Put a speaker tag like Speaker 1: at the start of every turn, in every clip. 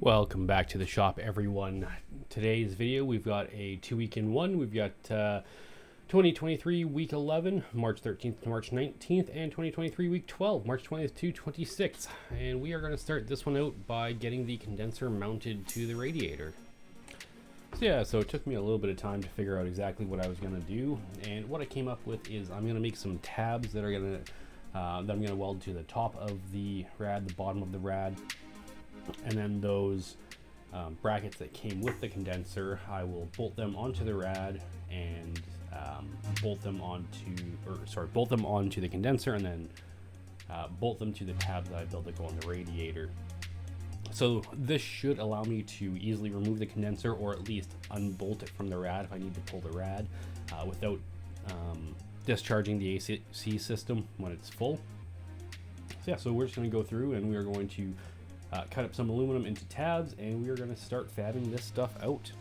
Speaker 1: Welcome back to the shop, everyone. Today's video, we've got a 2-week-in-1. We've got 2023 week 11, March 13th to March 19th, and 2023 week 12, March 20th to 26th. And we are going to start this one out by getting the condenser mounted to the radiator. So it took me a little bit of time to figure out exactly what I was going to do, and what I came up with is I'm going to make some tabs that are going to that I'm going to weld to the top of the rad, the bottom of the rad. And then those brackets that came with the condenser, I will bolt them onto the rad and bolt them onto the condenser, and then bolt them to the tabs that I built that go on the radiator. So this should allow me to easily remove the condenser, or at least unbolt it from the rad if I need to pull the rad without discharging the AC system when it's full. So we're just going to go through and we are going to cut up some aluminum into tabs, and we are going to start fabbing this stuff out.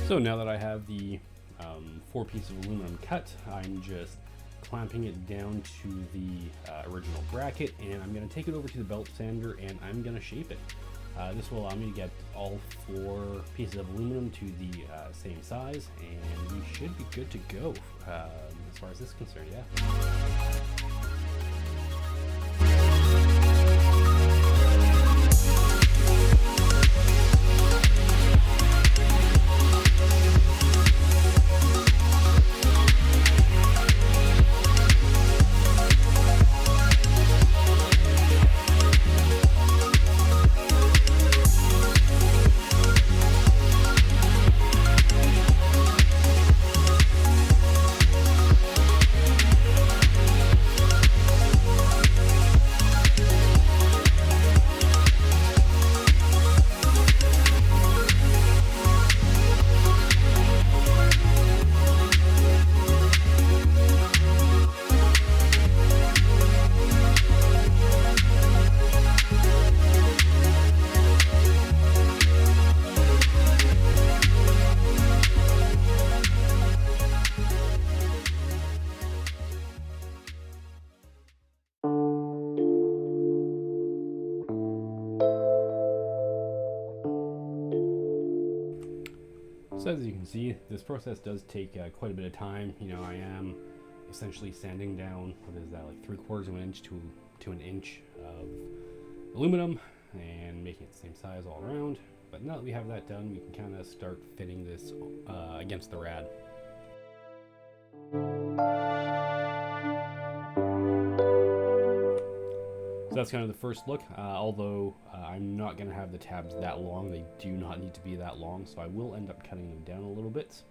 Speaker 1: So now that I have the 4 pieces of aluminum cut, I'm just clamping it down to the original bracket, and I'm going to take it over to the belt sander and I'm going to shape it. This will allow me to get all 4 pieces of aluminum to the same size, and we should be good to go as far as this is concerned, So as you can see, this process does take quite a bit of time. I am essentially sanding down, what is that, like 3/4 of an inch to an inch of aluminum and making it the same size all around. But now that we have that done, we can kind of start fitting this against the rad. So that's kind of the first look, although I'm not going to have the tabs that long. They do not need to be that long, so I will end up cutting them down a little bit.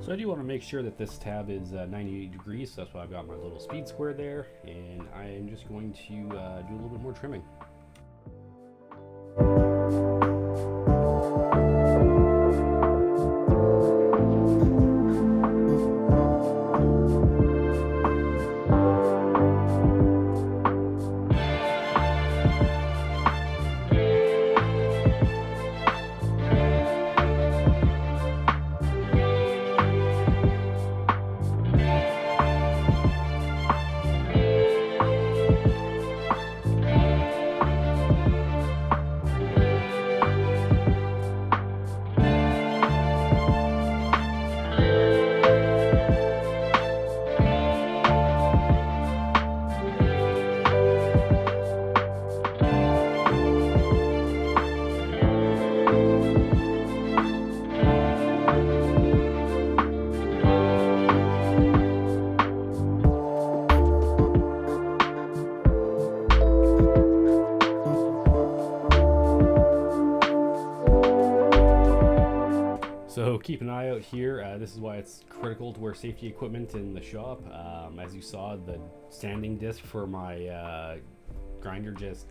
Speaker 1: So I do want to make sure that this tab is 98 degrees, so that's why I've got my little speed square there, and I am just going to do a little bit more trimming. So keep an eye out here. This is why it's critical to wear safety equipment in the shop. As you saw, the sanding disc for my grinder just,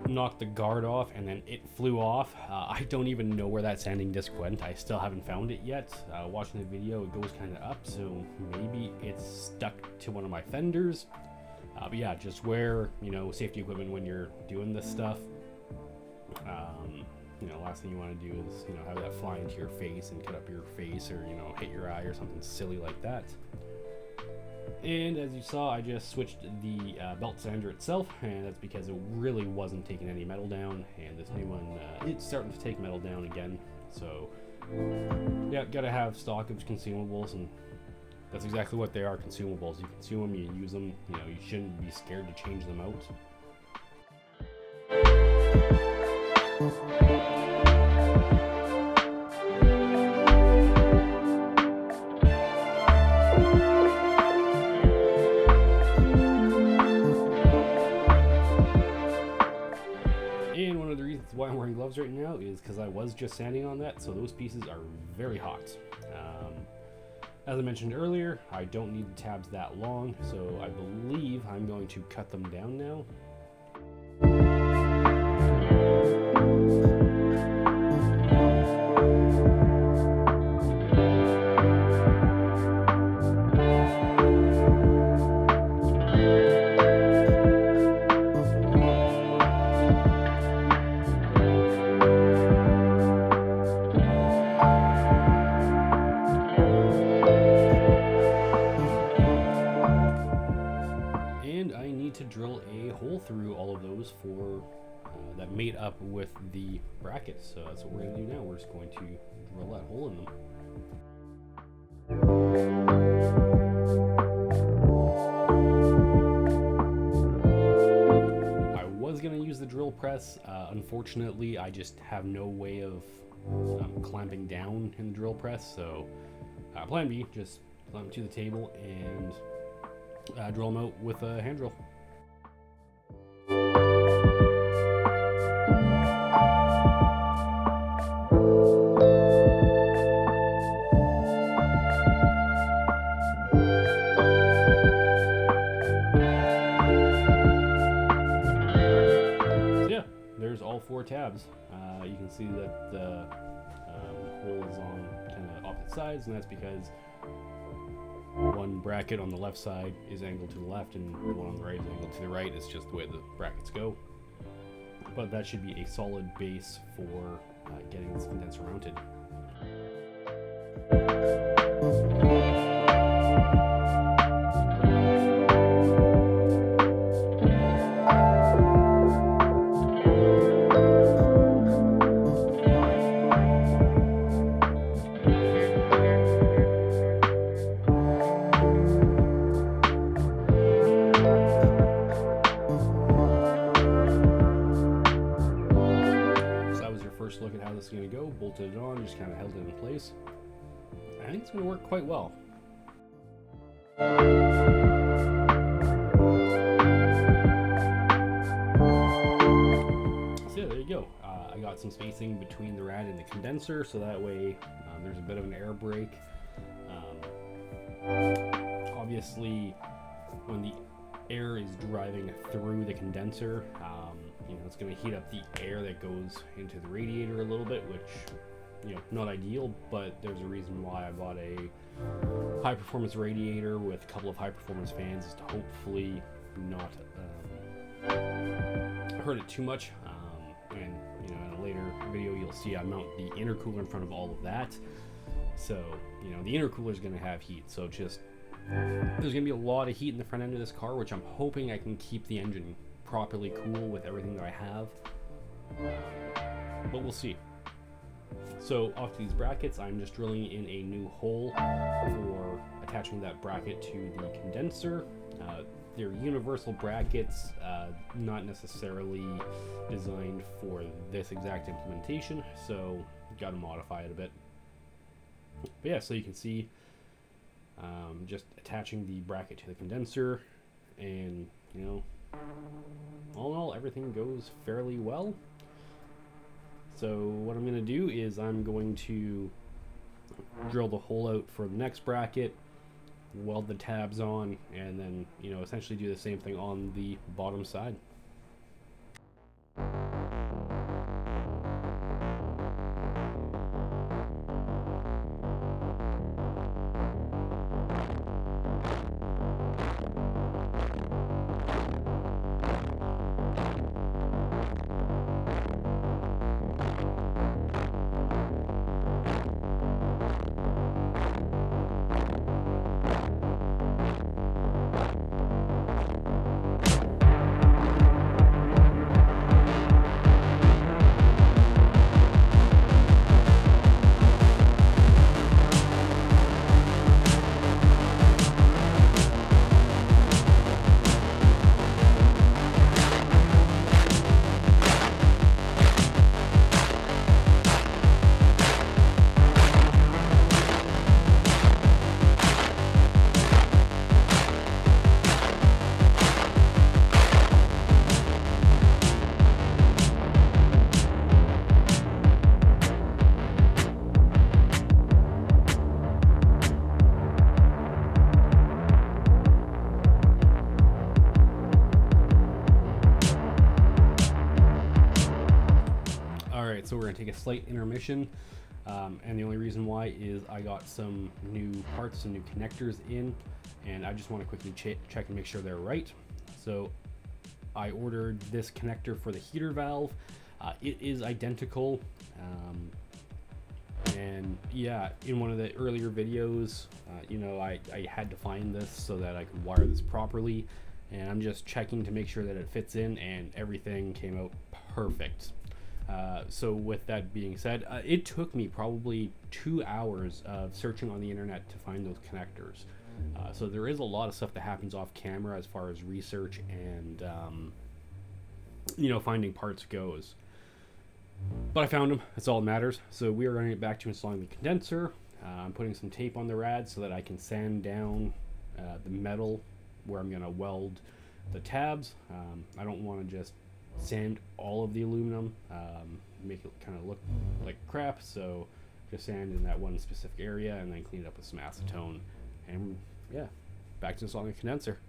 Speaker 1: knocked the guard off, and then it flew off. I don't even know where that sanding disc went. I still haven't found it yet. Watching the video, it goes kind of up, so maybe it's stuck to one of my fenders. But yeah, just wear, safety equipment when you're doing this stuff. Last thing you want to do is, have that fly into your face and cut up your face, or, hit your eye or something silly like that. And as you saw, I just switched the belt sander itself, and that's because it really wasn't taking any metal down, and this new one, it's starting to take metal down again. So, yeah, gotta have stock of consumables, and that's exactly what they are, consumables. You consume them, you use them, you shouldn't be scared to change them out. And one of the reasons why I'm wearing gloves right now is because I was just sanding on that, so those pieces are very hot. As I mentioned earlier, I don't need the tabs that long, so I believe I'm going to cut them down now. To drill a hole through all of those for that mate up with the brackets. So that's what we're going to do now. We're just going to drill that hole in them. I was going to use the drill press. Unfortunately, I just have no way of clamping down in the drill press. So plan B, just clamp to the table and drill them out with a hand drill. tabs. You can see that the hole is on kind of opposite sides, and that's because one bracket on the left side is angled to the left and the one on the right is angled to the right. It's just the way the brackets go. But that should be a solid base for getting this condenser mounted. Look at how this is going to go. Bolted it on, just kind of held it in place. I think it's going to work quite well. So yeah, there you go. I got some spacing between the rad and the condenser, so that way there's a bit of an air break. Obviously, when the air is driving through the condenser, you know, it's going to heat up the air that goes into the radiator a little bit, which, you know, not ideal, but there's a reason why I bought a high performance radiator with a couple of high performance fans, is to hopefully not hurt it too much. And you know, in a later video you'll see I mount the intercooler in front of all of that, so you know the intercooler is going to have heat, so just there's going to be a lot of heat in the front end of this car, which I'm hoping I can keep the engine properly cool with everything that I have, but we'll see. So off to these brackets, I'm just drilling in a new hole for attaching that bracket to the condenser. They're universal brackets, not necessarily designed for this exact implementation, so got to modify it a bit. But yeah, so you can see just attaching the bracket to the condenser, and you know, all in all, everything goes fairly well. So what I'm going to do is I'm going to drill the hole out for the next bracket, weld the tabs on, and then, you know, essentially do the same thing on the bottom side. So we're going to take a slight intermission, and the only reason why is I got some new parts, some new connectors in, and I just want to quickly check and make sure they're right. So I ordered this connector for the heater valve. It is identical, and yeah, in one of the earlier videos, you know, I had to find this so that I could wire this properly, and I'm just checking to make sure that it fits in, and everything came out perfect. So with that being said, it took me probably 2 hours of searching on the internet to find those connectors. So there is a lot of stuff that happens off camera as far as research and you know, finding parts goes. But I found them. That's all that matters. So we are going to get back to installing the condenser. I'm putting some tape on the rad so that I can sand down the metal where I'm going to weld the tabs. I don't want to just sand all of the aluminum, make it kind of look like crap, so just sand in that one specific area and then clean it up with some acetone, and yeah, back to installing a condenser.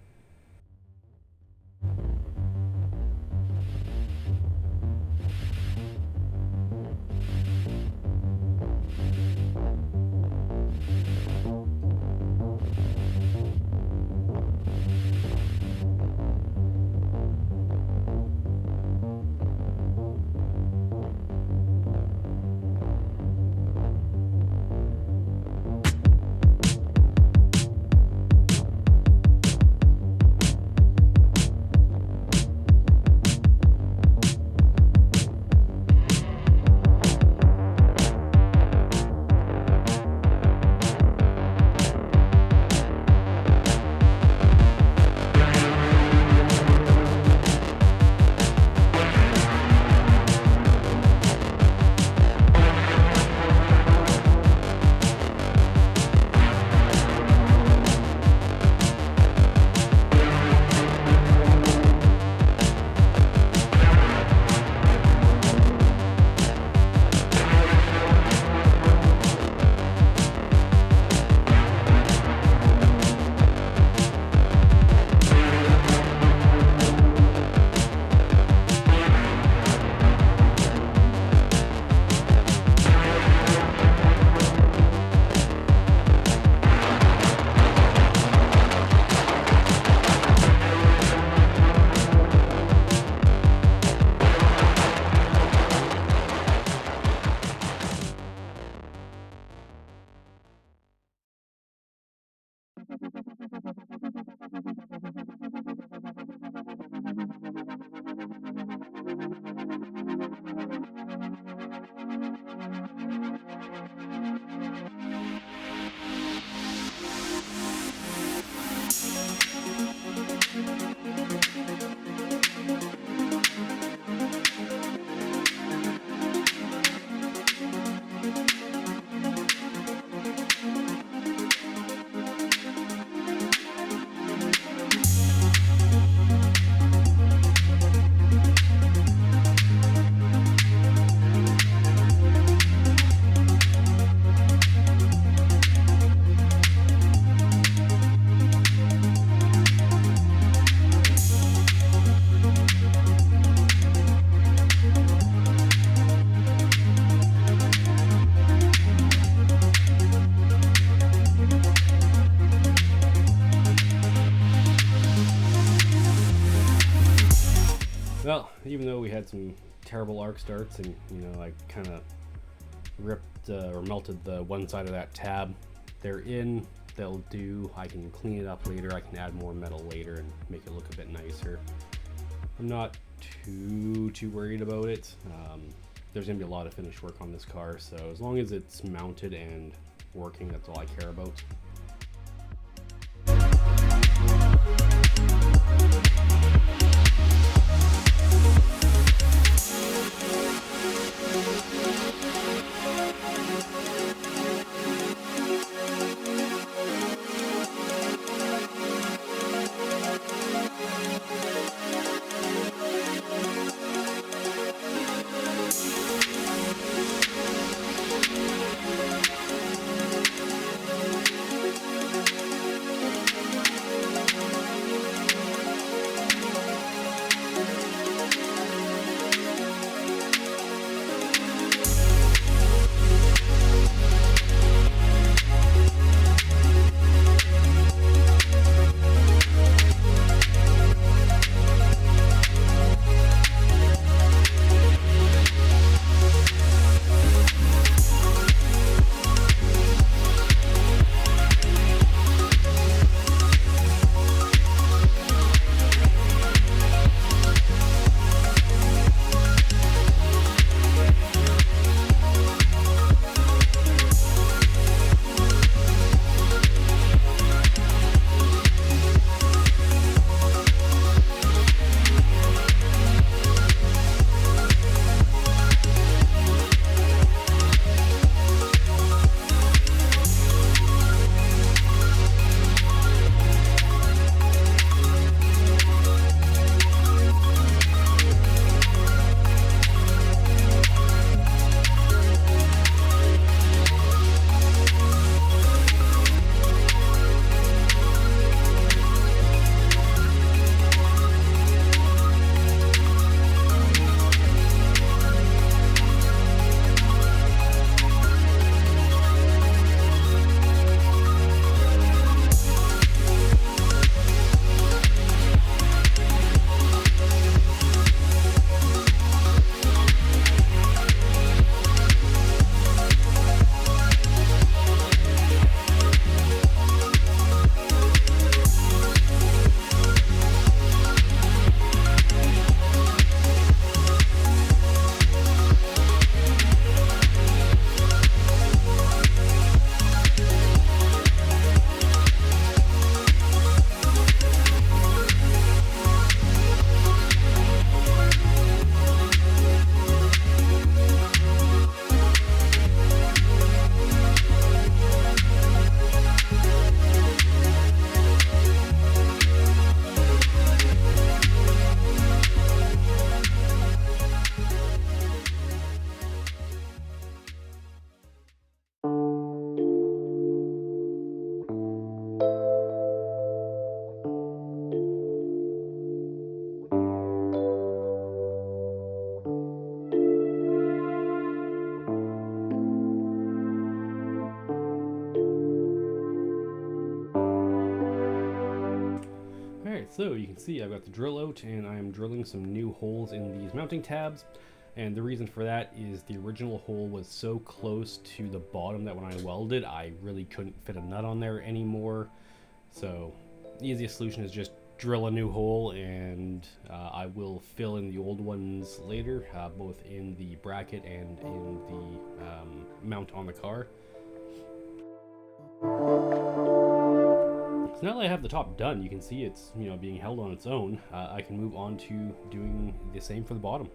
Speaker 1: Well, even though we had some terrible arc starts and, you know, I kind of ripped or melted the one side of that tab, they're in, they'll do. I can clean it up later, I can add more metal later and make it look a bit nicer. I'm not too worried about it. There's gonna be a lot of finish work on this car, so as long as it's mounted and working, that's all I care about. So you can see I've got the drill out and I'm drilling some new holes in these mounting tabs, and the reason for that is the original hole was so close to the bottom that when I welded I really couldn't fit a nut on there anymore. So the easiest solution is just drill a new hole, and I will fill in the old ones later, both in the bracket and in the mount on the car. So now that I have the top done, you can see it's, you know, being held on its own. I can move on to doing the same for the bottom.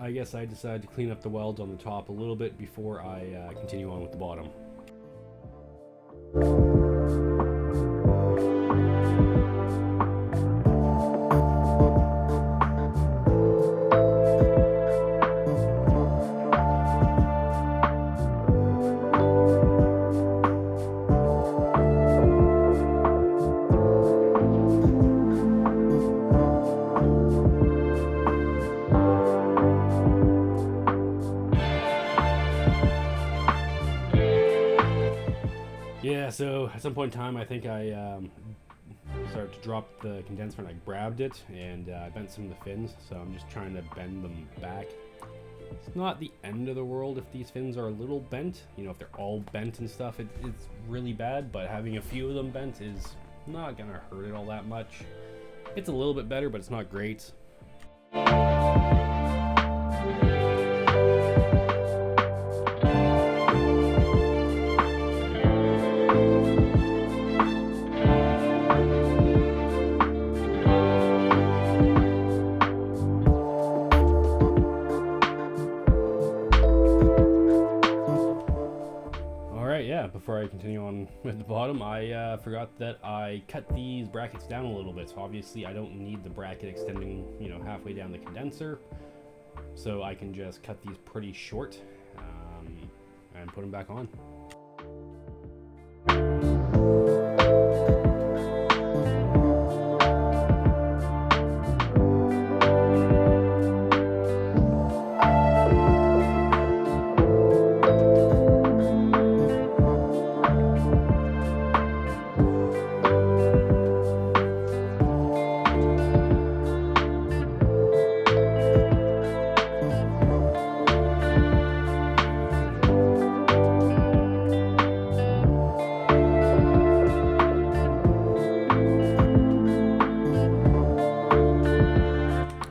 Speaker 1: I guess I decided to clean up the welds on the top a little bit before I continue on with the bottom. Yeah, so at some point in time, I think I started to drop the condenser and I grabbed it and I bent some of the fins, so I'm just trying to bend them back. It's not the end of the world if these fins are a little bent. You know, if they're all bent and stuff, it's really bad, but having a few of them bent is not gonna hurt it all that much. It's a little bit better, but it's not great. Before I continue on with the bottom, I forgot that I cut these brackets down a little bit, so obviously I don't need the bracket extending, you know, halfway down the condenser, so I can just cut these pretty short and put them back on.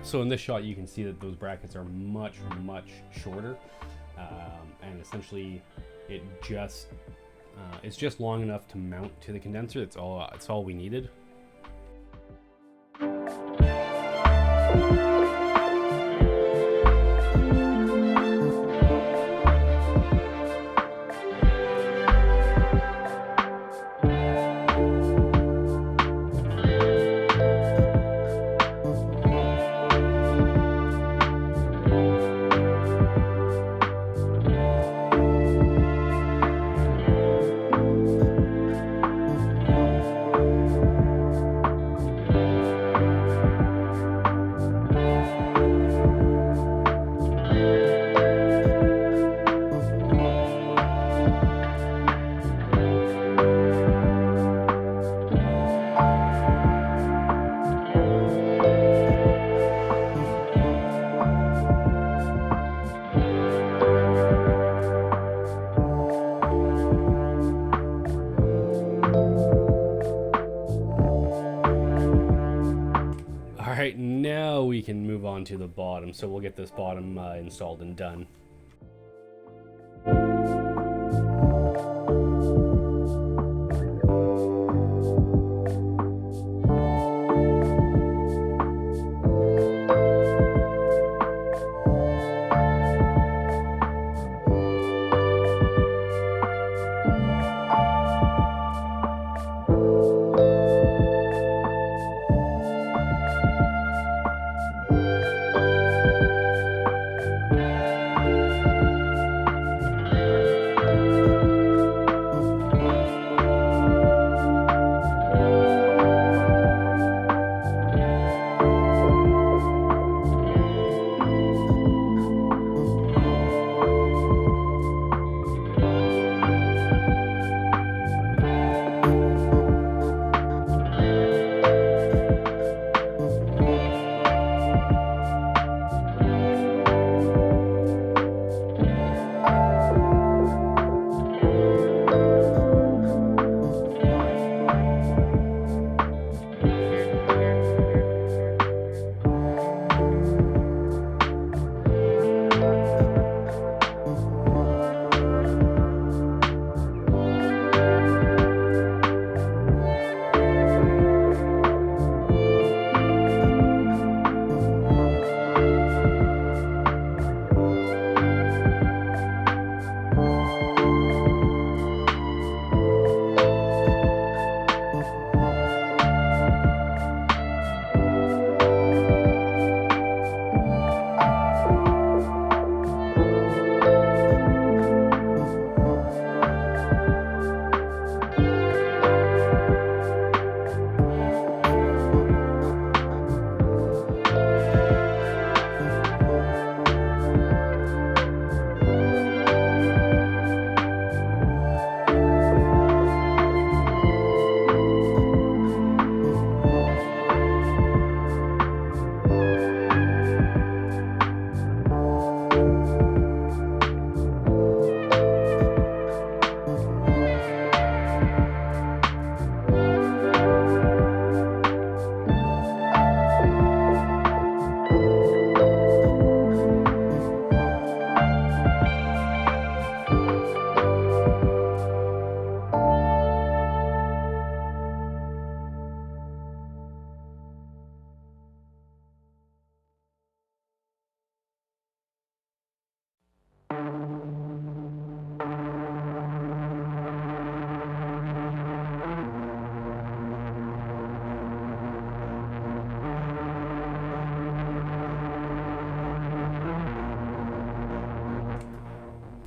Speaker 1: So in this shot, you can see that those brackets are much shorter, and essentially it's just long enough to mount to the condenser. It's all we needed. Alright, now we can move on to the bottom. So we'll get this bottom installed and done.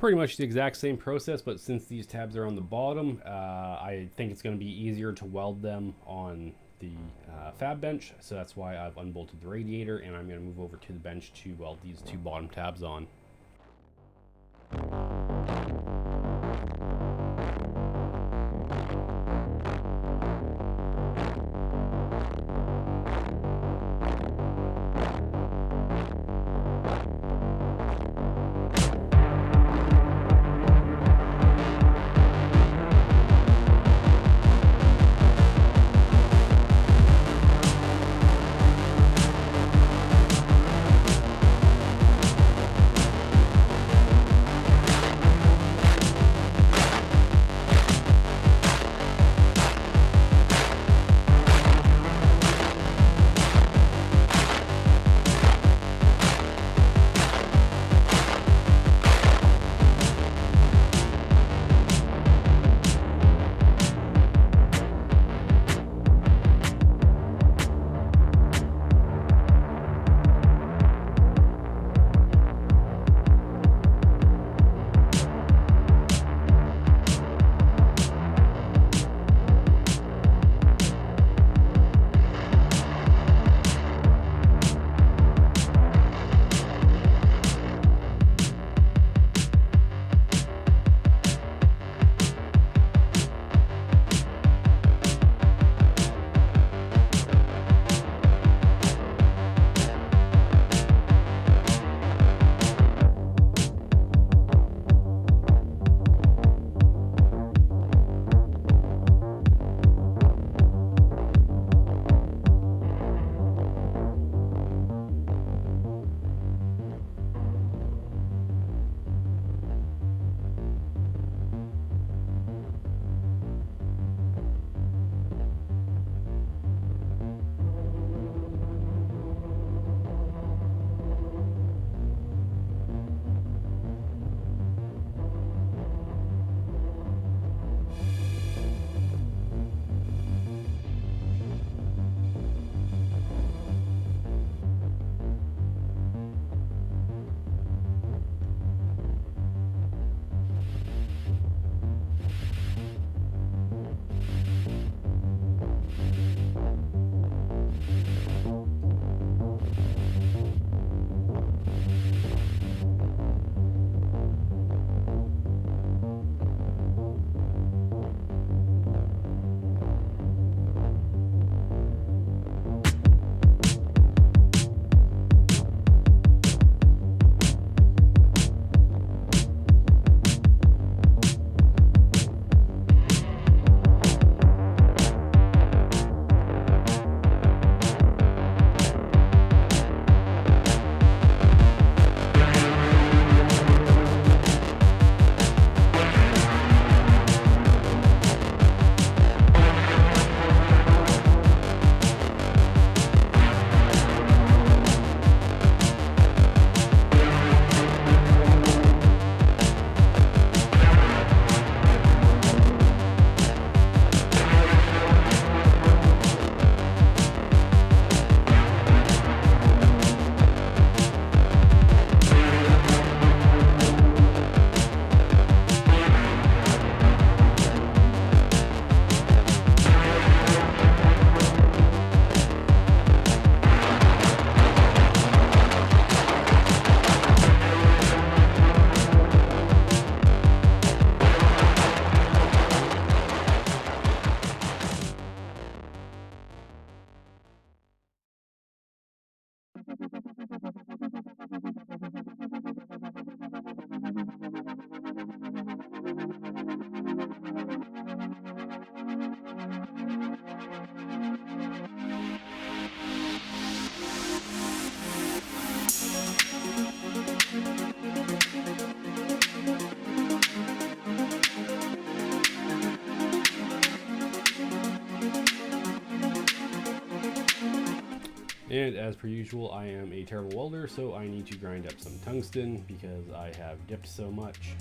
Speaker 1: pretty much the exact same process, but since these tabs are on the bottom, I think it's going to be easier to weld them on the fab bench, so that's why I've unbolted the radiator, and I'm going to move over to the bench to weld these two bottom tabs on. And as per usual, I am a terrible welder, so I need to grind up some tungsten because I have dipped so much.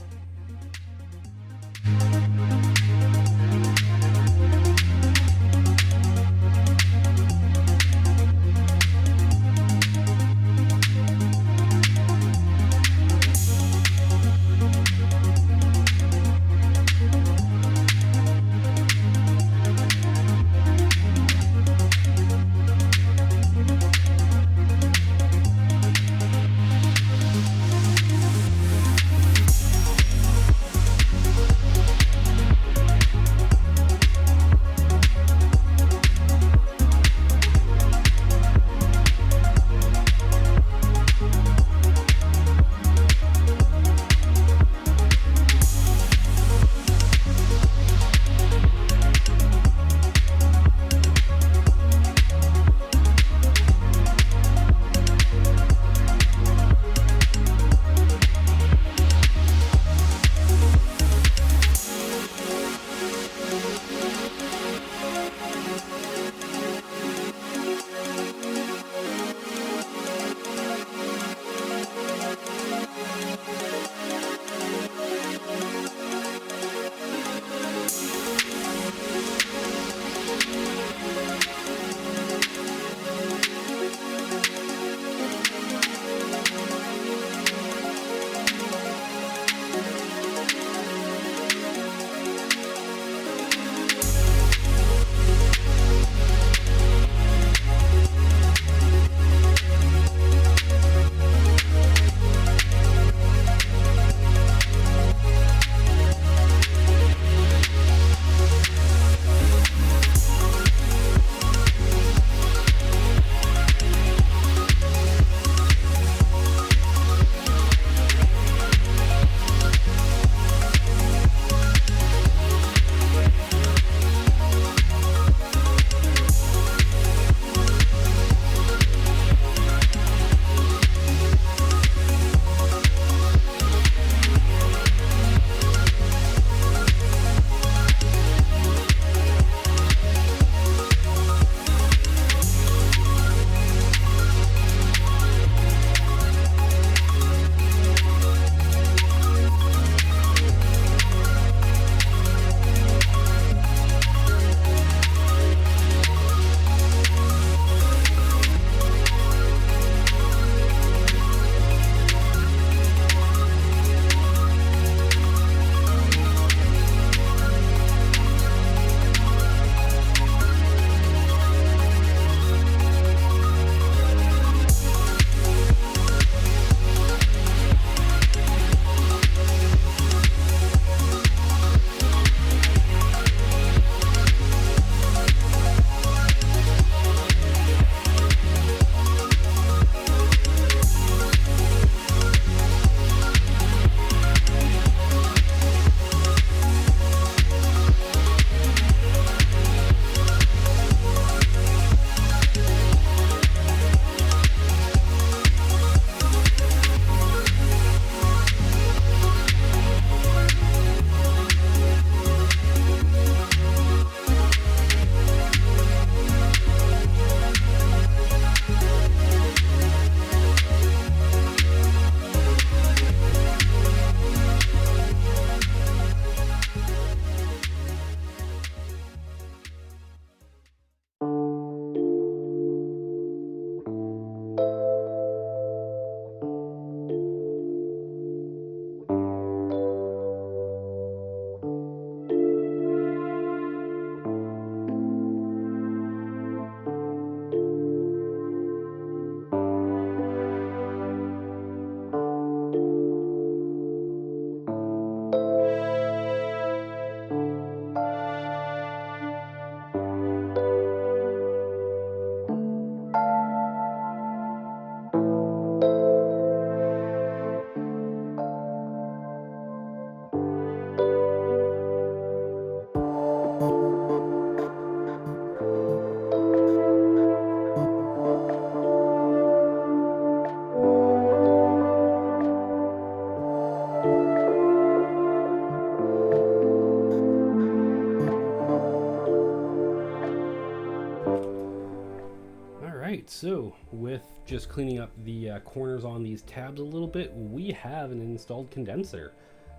Speaker 1: so with just cleaning up the corners on these tabs a little bit, we have an installed condenser.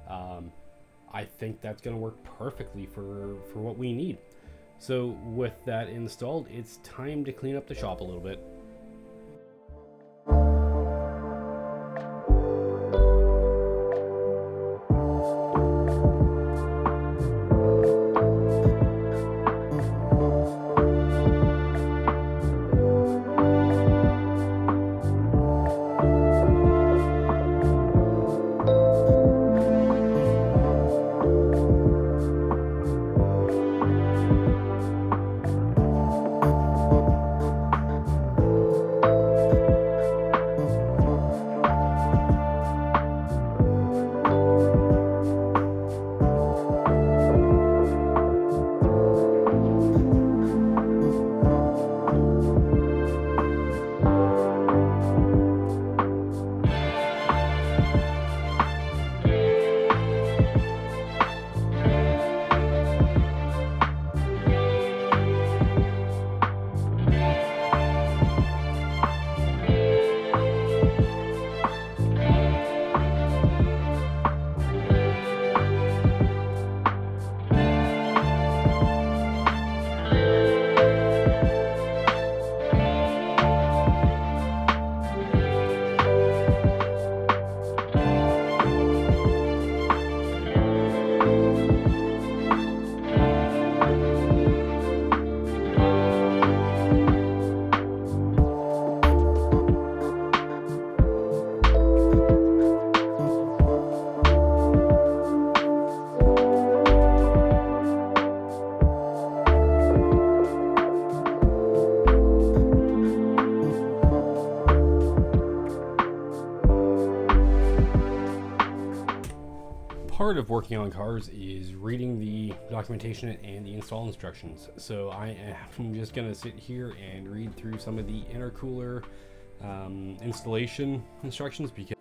Speaker 1: I think that's going to work perfectly for what we need. So with that installed, it's time to clean up the shop a little bit. Part of working on cars is reading the documentation and the install instructions. So I am just going to sit here and read through some of the intercooler installation instructions because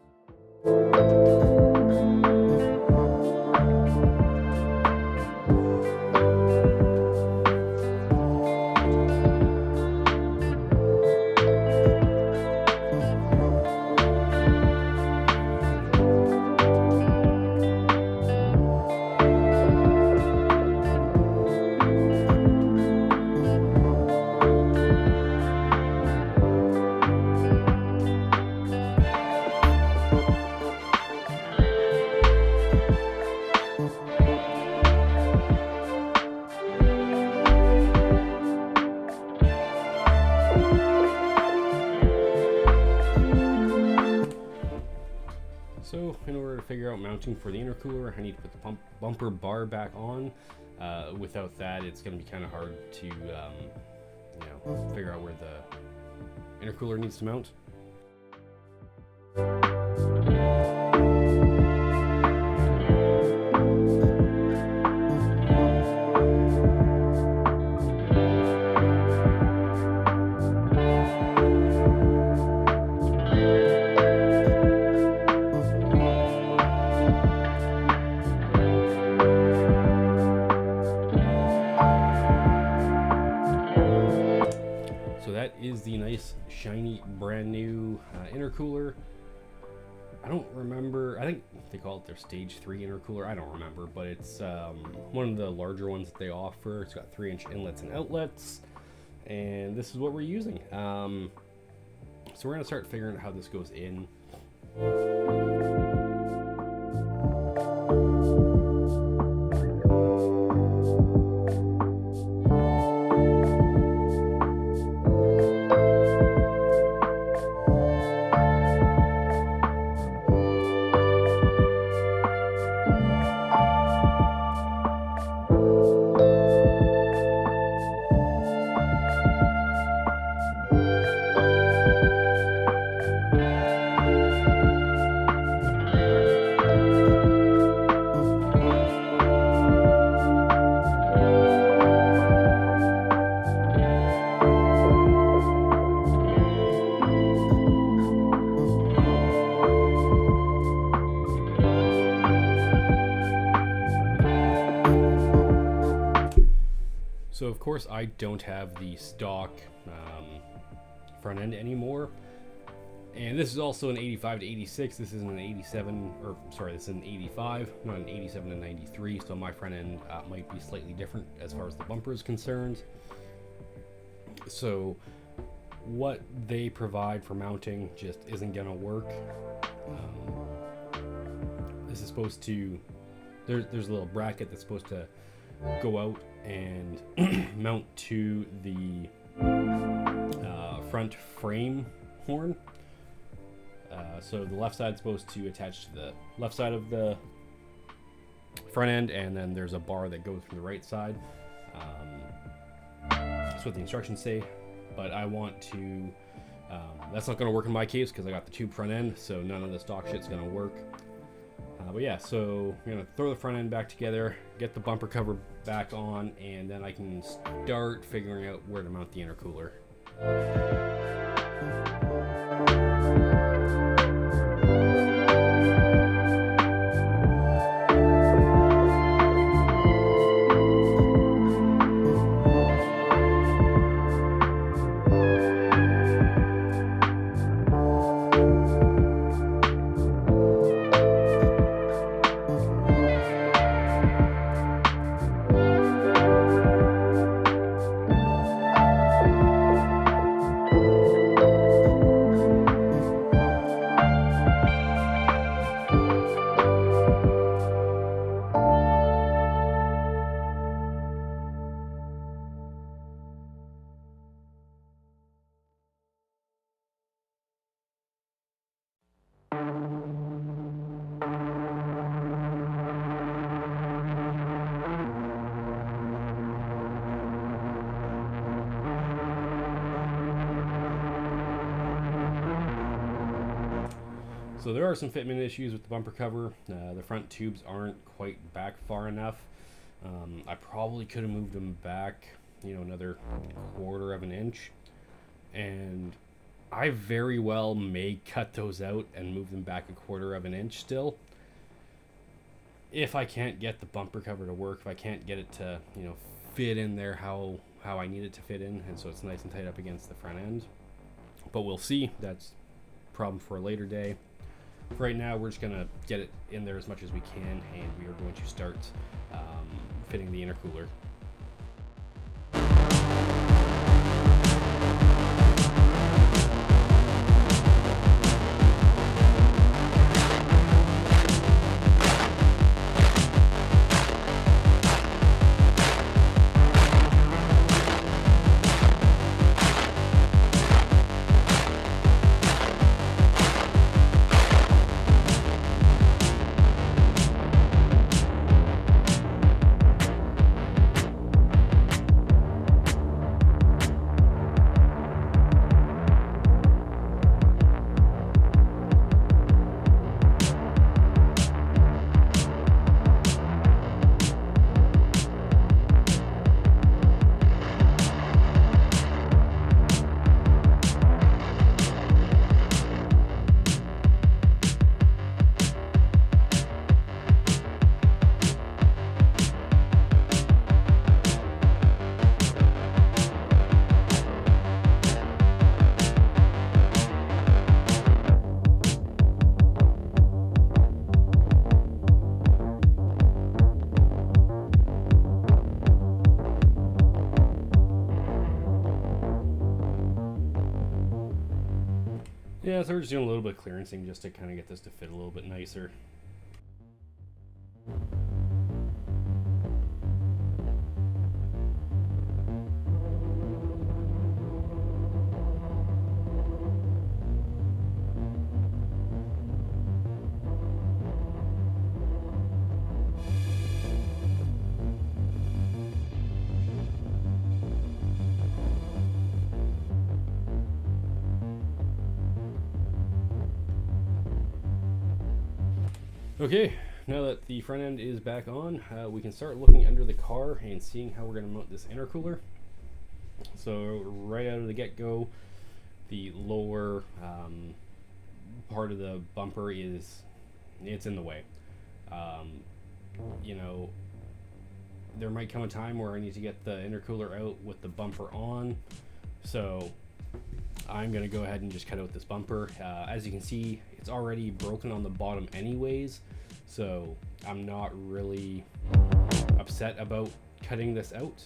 Speaker 1: so in order to figure out mounting for the intercooler, I need to put the bumper bar back on. Without that, it's going to be kind of hard to figure out where the intercooler needs to mount. That is the nice shiny brand new intercooler. I don't remember, I think they call it their stage 3 intercooler, I don't remember, but it's one of the larger ones that they offer. It's got 3-inch inlets and outlets, and this is what we're using. So we're going to start figuring out how this goes in. So of course I don't have the stock front end anymore. And this is also an 85 to 86. This isn't an 87, or sorry, this is an 85, not an 87 to 93. So my front end might be slightly different as far as the bumper is concerned. So what they provide for mounting just isn't gonna work. This is supposed to, there's a little bracket that's supposed to go out and mount to the front frame horn. So the left side is supposed to attach to the left side of the front end, and then there's a bar that goes from the right side. That's what the instructions say, but I want to, that's not going to work in my case because I got the tube front end, so none of the stock shit's going to work. But yeah, so I'm going to throw the front end back together, get the bumper cover back on, and then I can start figuring out where to mount the intercooler. So there are some fitment issues with the bumper cover. The front tubes aren't quite back far enough. I probably could have moved them back, another 1/4 of an inch. And I very well may cut those out and move them back 1/4 of an inch still. If I can't get the bumper cover to work, if I can't get it to, fit in there how I need it to fit in, and so it's nice and tight up against the front end. But we'll see. That's a problem for a later day. For right now, we're just going to get it in there as much as we can, and we are going to start fitting the intercooler. Yeah, so we're just doing a little bit of clearancing just to kind of get this to fit a little bit nicer. Okay, now that the front end is back on, we can start looking under the car and seeing how we're going to mount this intercooler. So right out of the get-go, the lower part of the bumper it's in the way. There might come a time where I need to get the intercooler out with the bumper on. So I'm gonna go ahead and just cut out this bumper. As you can see, it's already broken on the bottom anyways, so I'm not really upset about cutting this out.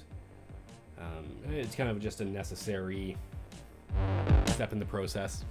Speaker 1: It's kind of just a necessary step in the process.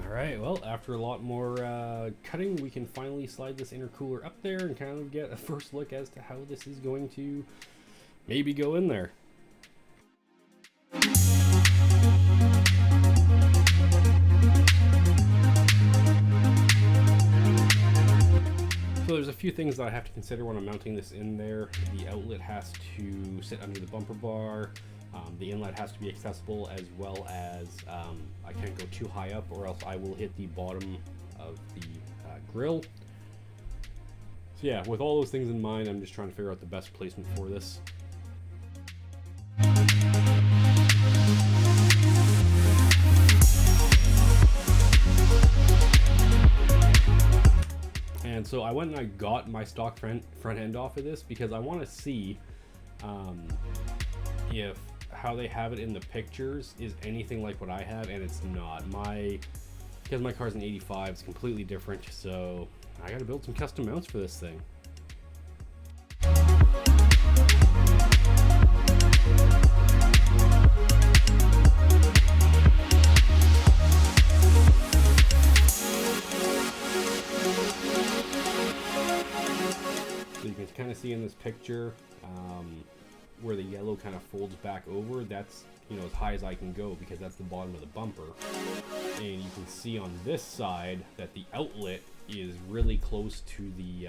Speaker 1: Alright, well, after a lot more cutting, we can finally slide this intercooler up there and kind of get a first look as to how this is going to maybe go in there. So there's a few things that I have to consider when I'm mounting this in there. The outlet has to sit under the bumper bar. The inlet has to be accessible, as well as I can't go too high up or else I will hit the bottom of the grill. So yeah, with all those things in mind, I'm just trying to figure out the best placement for this. And so I went and I got my stock front end off of this because I want to see if how they have it in the pictures is anything like what I have, and it's not. Because my car's an 85, it's completely different, so I gotta build some custom mounts for this thing. So you can kind of see in this picture where the yellow kind of folds back over. That's, you know, as high as I can go because that's the bottom of the bumper. And you can see on this side that the outlet is really close to the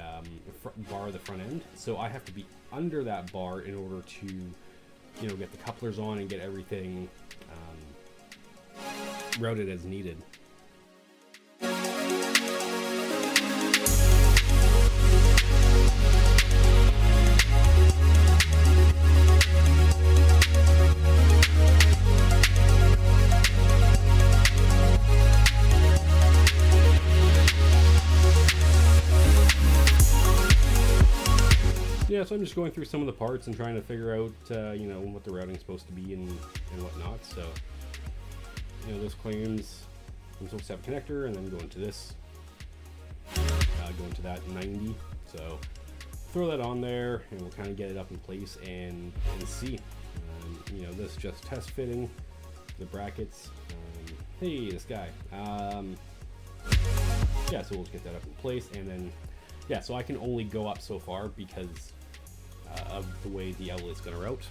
Speaker 1: bar of the front end. So I have to be under that bar in order to, you know, get the couplers on and get everything routed as needed. Yeah, so I'm just going through some of the parts and trying to figure out, you know, what the routing's supposed to be and whatnot. So, you know, this claims I'm supposed to have a connector and then go into this, go into that 90. So throw that on there and we'll kind of get it up in place and see. You know, this just test fitting the brackets. Hey, this guy. Yeah, so we'll just get that up in place, and then yeah, so I can only go up so far because of the way the outlet's going to route.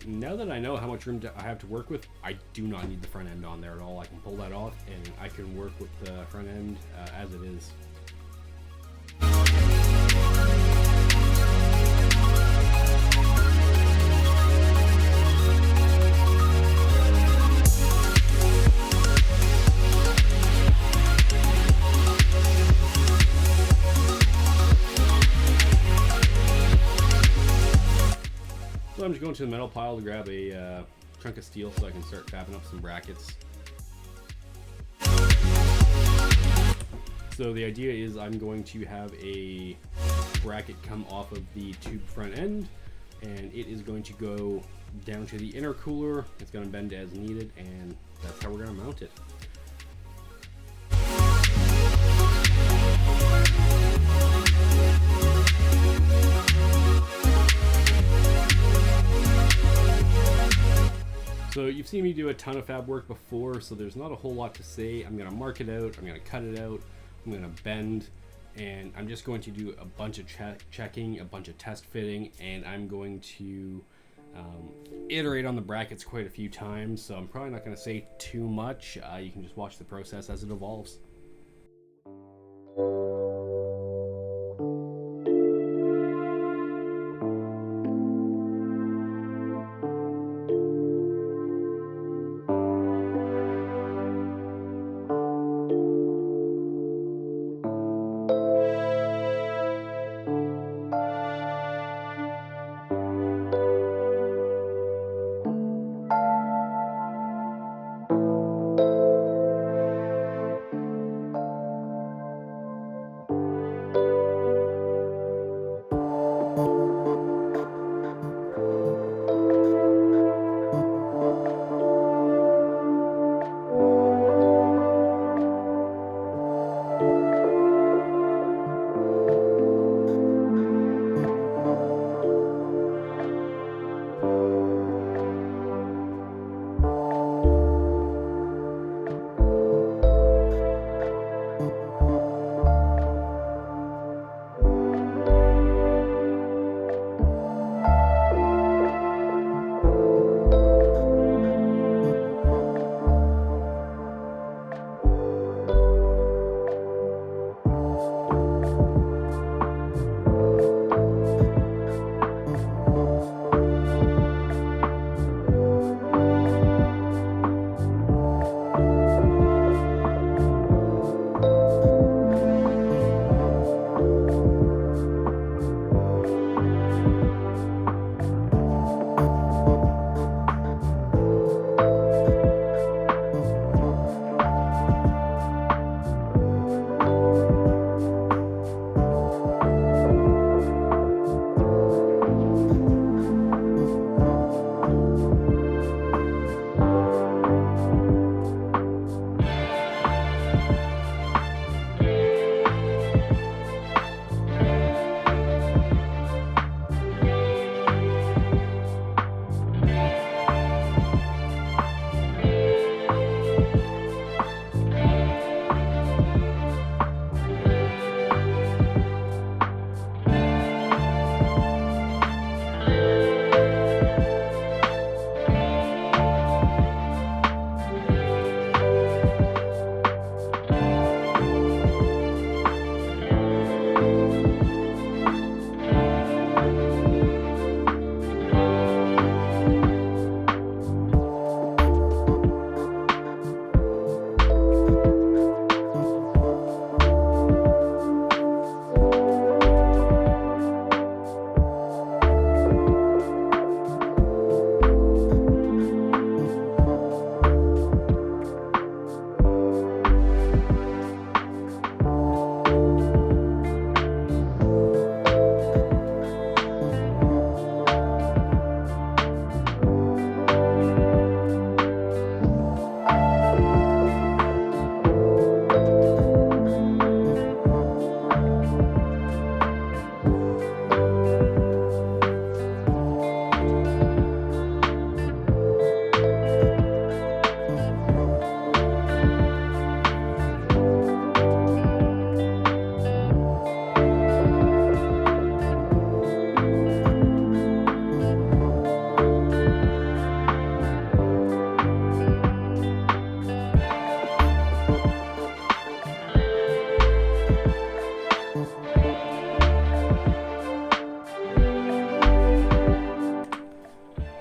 Speaker 1: Now that I know how much room I have to work with, I do not need the front end on there at all. I can pull that off and I can work with the front end as it is. So I'm just going to the metal pile to grab a chunk of steel so I can start fabbing up some brackets. So the idea is I'm going to have a bracket come off of the tube front end, and it is going to go down to the intercooler. It's going to bend as needed, and that's how we're going to mount it. So you've seen me do a ton of fab work before, so there's not a whole lot to say. I'm going to mark it out, I'm going to cut it out, I'm going to bend, and I'm just going to do a bunch of checking, a bunch of test fitting, and I'm going to iterate on the brackets quite a few times, so I'm probably not going to say too much. You can just watch the process as it evolves.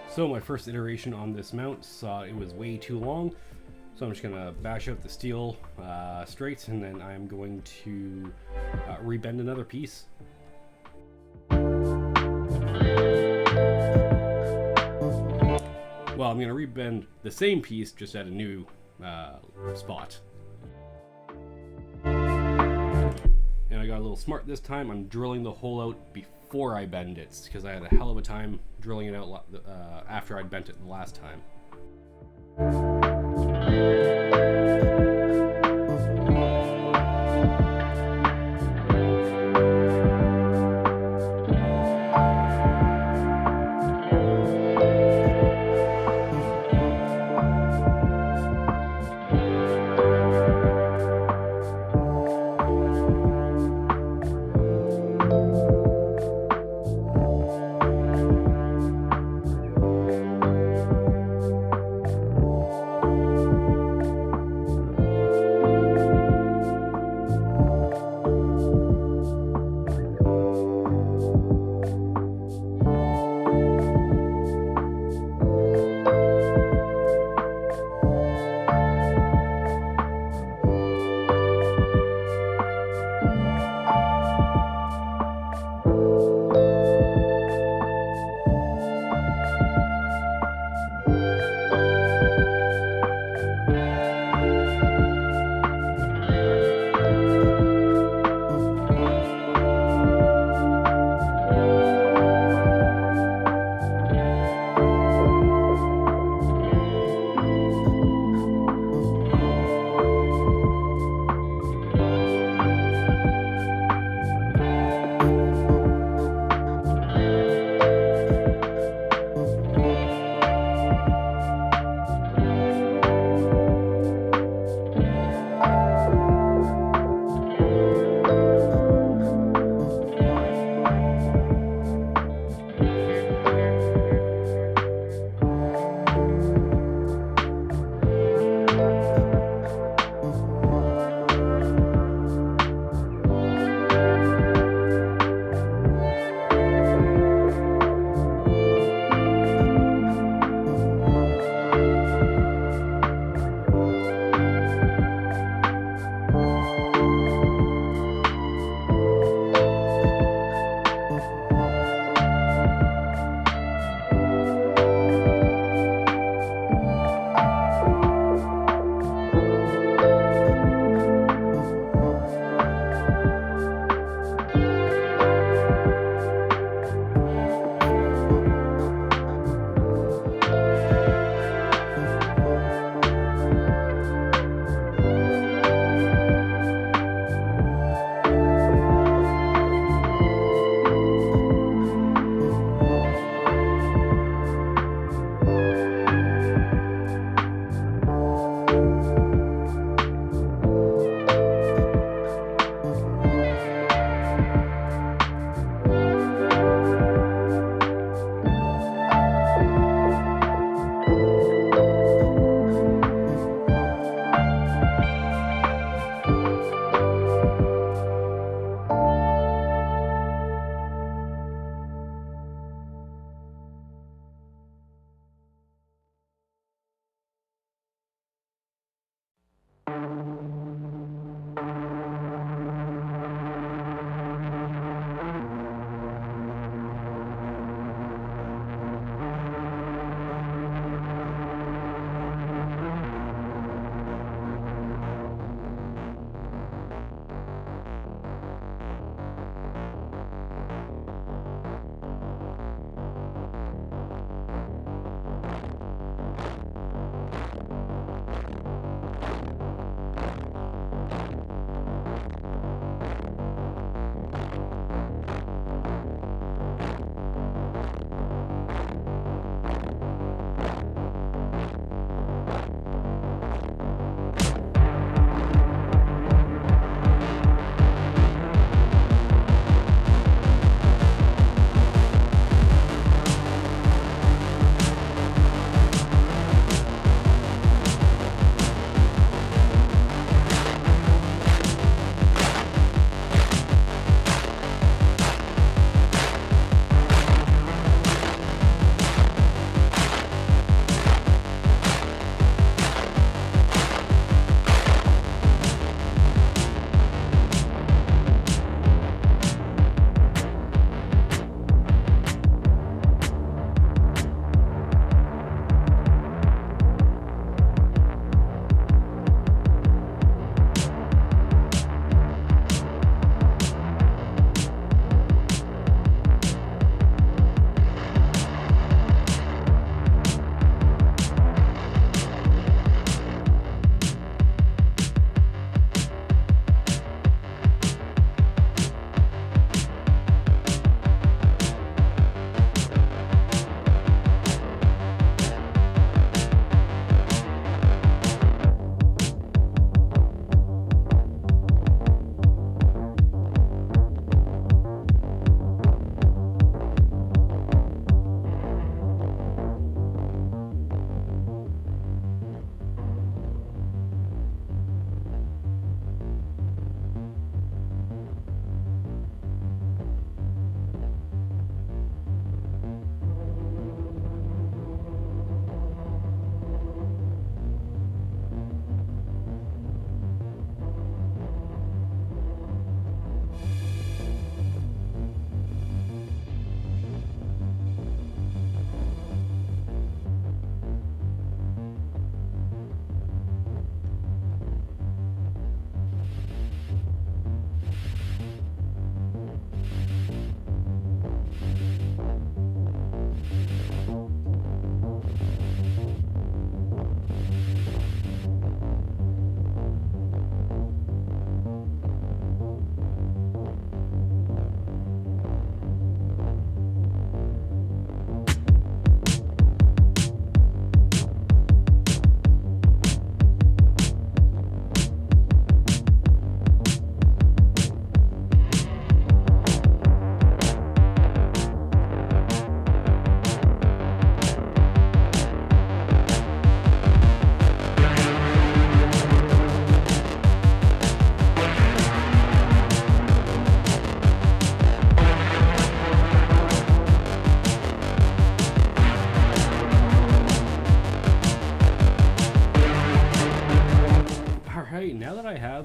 Speaker 1: So my first iteration on this mount saw it was way too long, so I'm just going to bash out the steel straight, and then I'm going to rebend another piece. Well, I'm going to rebend the same piece just at a new spot. and I got a little smart this time. I'm drilling the hole out before I bend it, because I had a hell of a time drilling it out after I'd bent it the last time.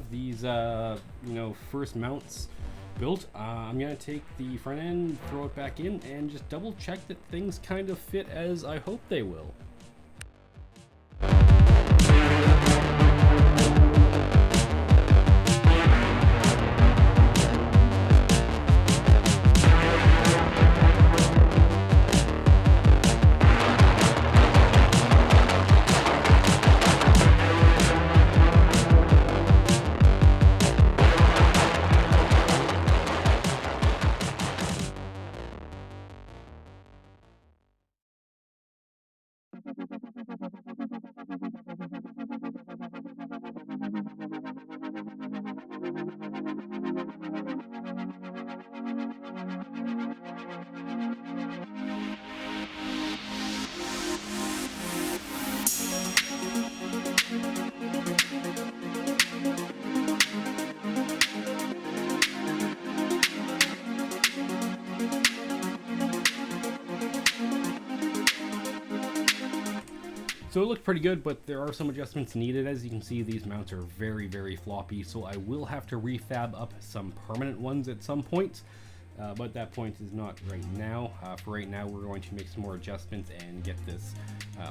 Speaker 1: have these first mounts built, I'm gonna take the front end, throw it back in, and just double check that things kind of fit as I hope they will. So it looked pretty good, but there are some adjustments needed. As you can see, these mounts are very, very floppy, so I will have to refab up some permanent ones at some point, but that point is not right now. For right now, we're going to make some more adjustments and get this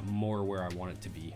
Speaker 1: more where I want it to be.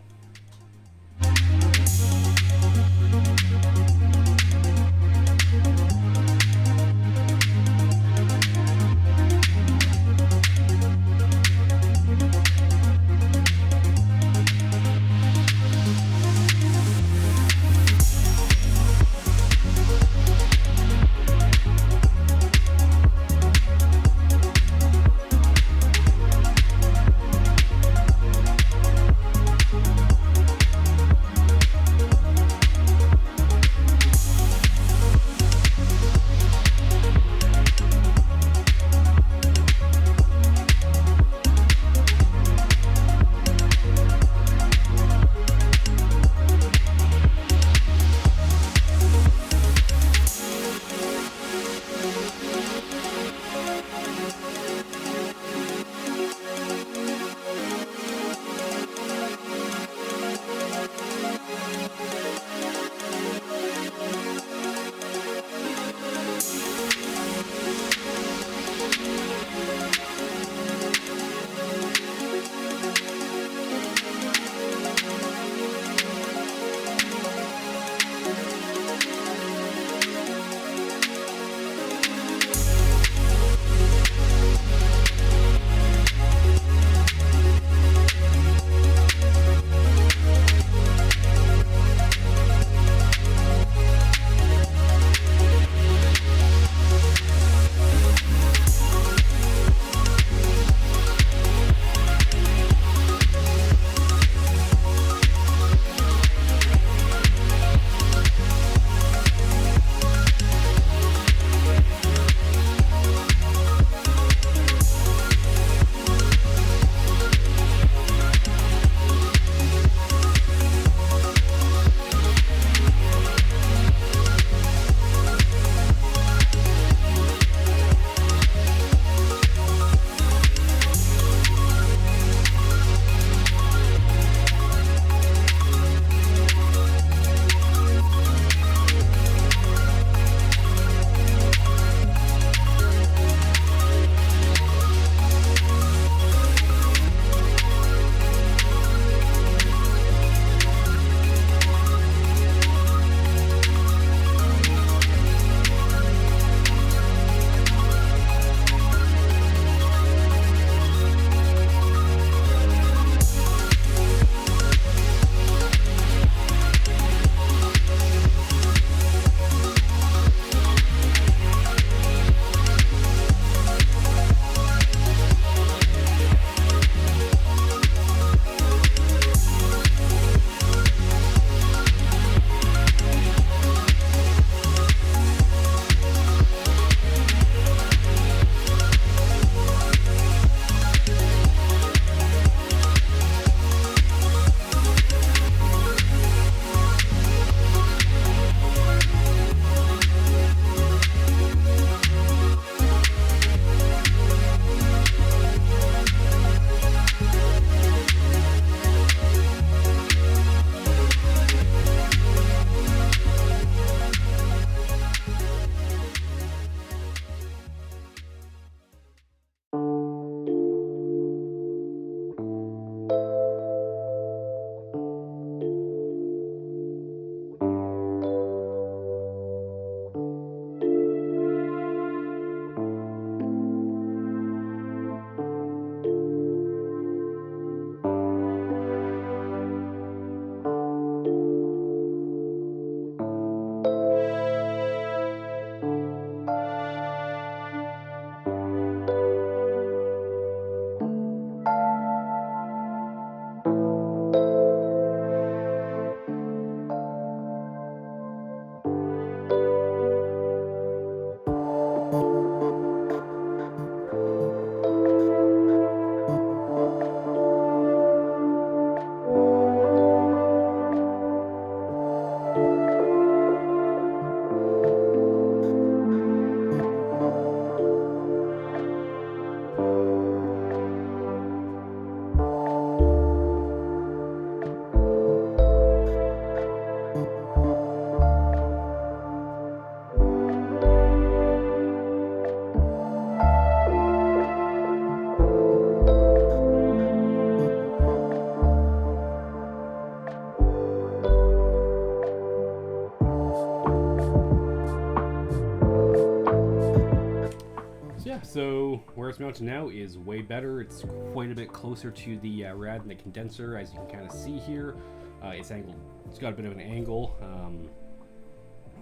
Speaker 1: So where it's mounted now is way better. It's quite a bit closer to the rad and the condenser, as you can kind of see here. It's angled. It's got a bit of an angle.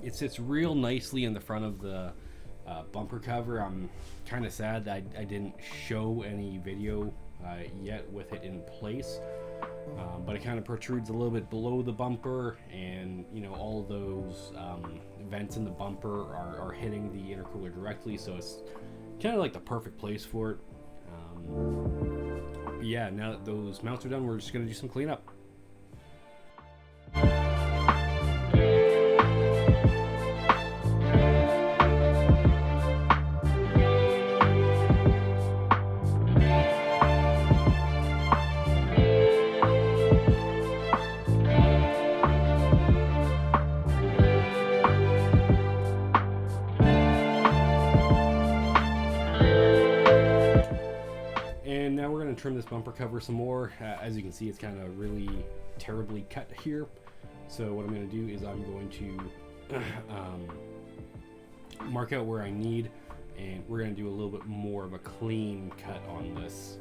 Speaker 1: It sits real nicely in the front of the bumper cover. I'm kind of sad that I didn't show any video yet with it in place, but it kind of protrudes a little bit below the bumper, and you know, all those vents in the bumper are hitting the intercooler directly, so it's kind of like the perfect place for it. Yeah, now that those mounts are done, we're just going to do some cleanup. And now we're going to trim this bumper cover some more. As you can see, it's kind of really terribly cut here. So what I'm going to do is I'm going to mark out where I need, and we're going to do a little bit more of a clean cut on this.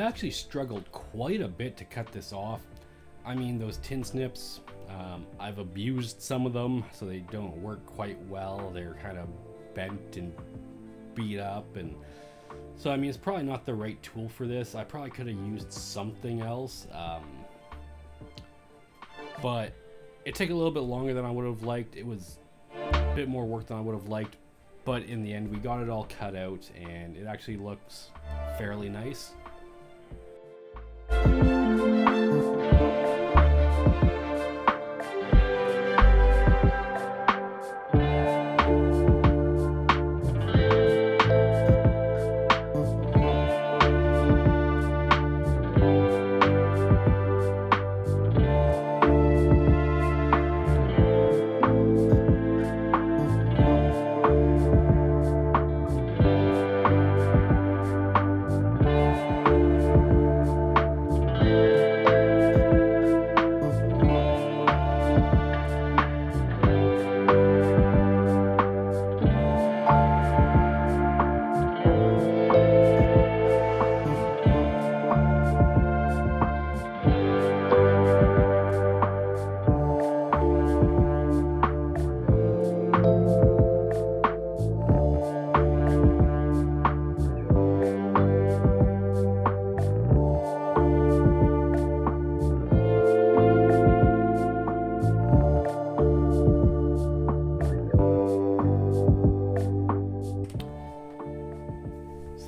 Speaker 1: Actually struggled quite a bit to cut this off. I mean, those tin snips, I've abused some of them, so they don't work quite well. They're kind of bent and beat up, and so I mean, it's probably not the right tool for this. I probably could have used something else, but it took a little bit longer than I would have liked. It was a bit more work than I would have liked, but in the end we got it all cut out, and it actually looks fairly nice.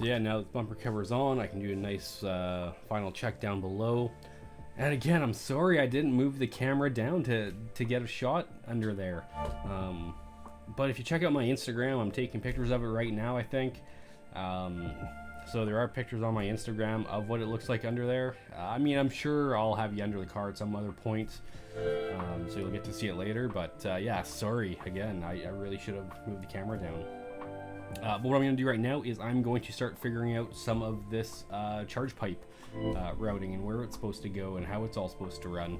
Speaker 1: Yeah, now that the bumper cover's on, I can do a nice final check down below. And again, I'm sorry I didn't move the camera down to get a shot under there. But if you check out my Instagram, I'm taking pictures of it right now, I think. So there are pictures on my Instagram of what it looks like under there. I mean, I'm sure I'll have you under the car at some other point, so you'll get to see it later. But yeah, sorry again, I really should have moved the camera down. But what I'm going to do right now is I'm going to start figuring out some of this charge pipe routing and where it's supposed to go and how it's all supposed to run.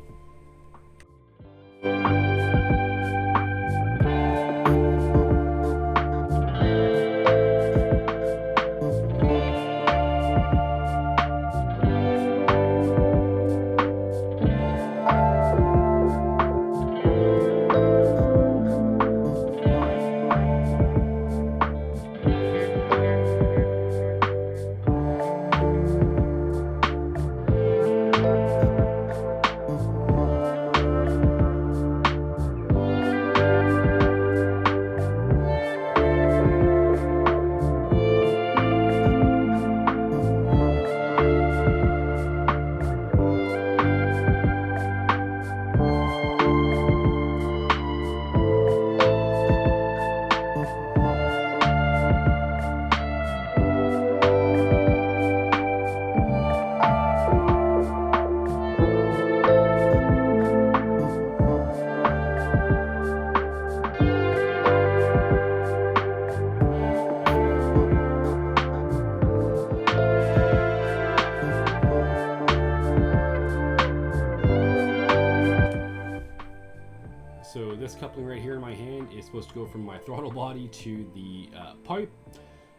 Speaker 1: coupling right here in my hand is supposed to go from my throttle body to the pipe,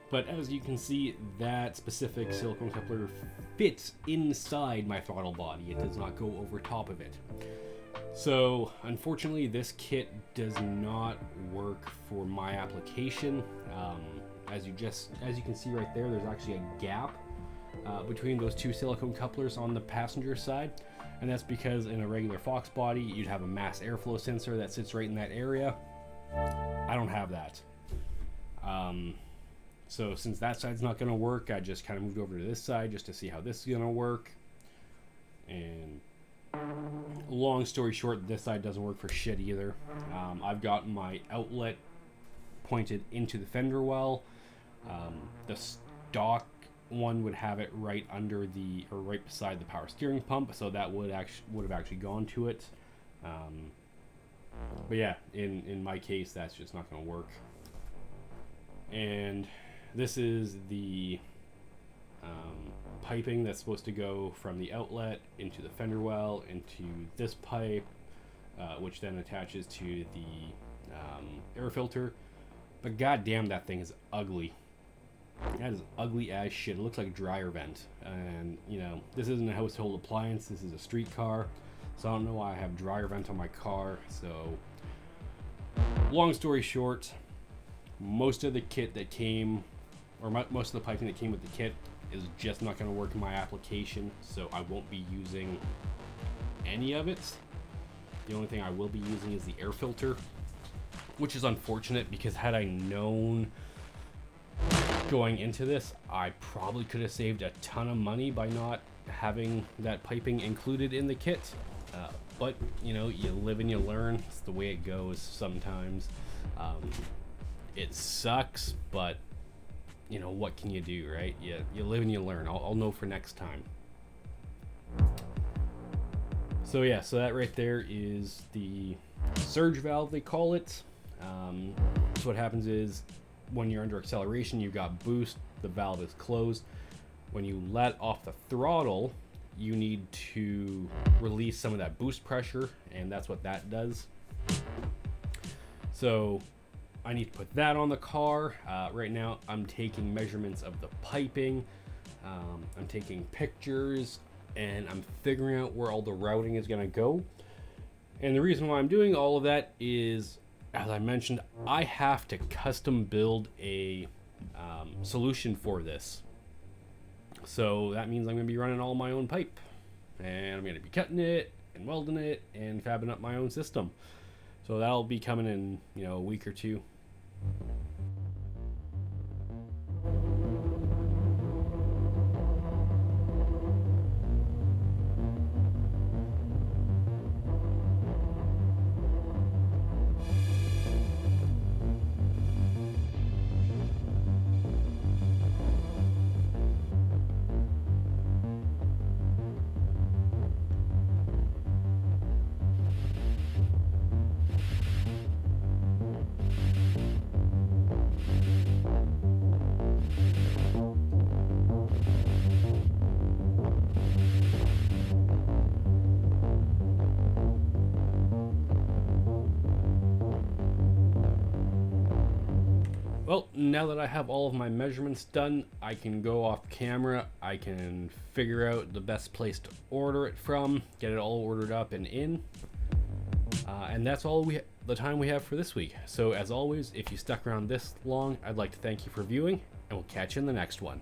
Speaker 1: but as you can see, that specific silicone coupler fits inside my throttle body. It does not go over top of it. So unfortunately, this kit does not work for my application. As you can see right there, there's actually a gap between those two silicone couplers on the passenger side, and that's because in a regular Fox body you'd have a mass airflow sensor that sits right in that area. I don't have that. So since that side's not going to work, I just kind of moved over to this side just to see how this is going to work. And long story short, this side doesn't work for shit either. I've got my outlet pointed into the fender well. The stock one would have it right under the, or right beside the power steering pump, so that would have actually gone to it. But yeah, in my case, that's just not going to work. And this is the piping that's supposed to go from the outlet into the fender well into this pipe, which then attaches to the air filter. But goddamn, that thing is ugly. That is ugly as shit. It looks like a dryer vent. And you know, this isn't a household appliance, this is a street car, so I don't know why I have dryer vent on my car. So long story short, most of the kit that came, or most of the piping that came with the kit is just not going to work in my application, so I won't be using any of it. The only thing I will be using is the air filter, which is unfortunate because had I known going into this, I probably could have saved a ton of money by not having that piping included in the kit. But you know, you live and you learn. It's the way it goes sometimes. It sucks, but you know, what can you do, right? You live and you learn. I'll know for next time. So yeah, so that right there is the surge valve, they call it. So what happens is when you're under acceleration, you've got boost, the valve is closed. When you let off the throttle, you need to release some of that boost pressure, and that's what that does. So I need to put that on the car. Right now I'm taking measurements of the piping, I'm taking pictures, and I'm figuring out where all the routing is going to go. And the reason why I'm doing all of that is, as I mentioned, I have to custom build a solution for this. So that means I'm going to be running all my own pipe, and I'm going to be cutting it and welding it and fabbing up my own system. So that'll be coming in, you know, a week or two. Well, now that I have all of my measurements done, I can go off camera. I can figure out the best place to order it from, get it all ordered up and in. And that's all the time we have for this week. So as always, if you stuck around this long, I'd like to thank you for viewing, and we'll catch you in the next one.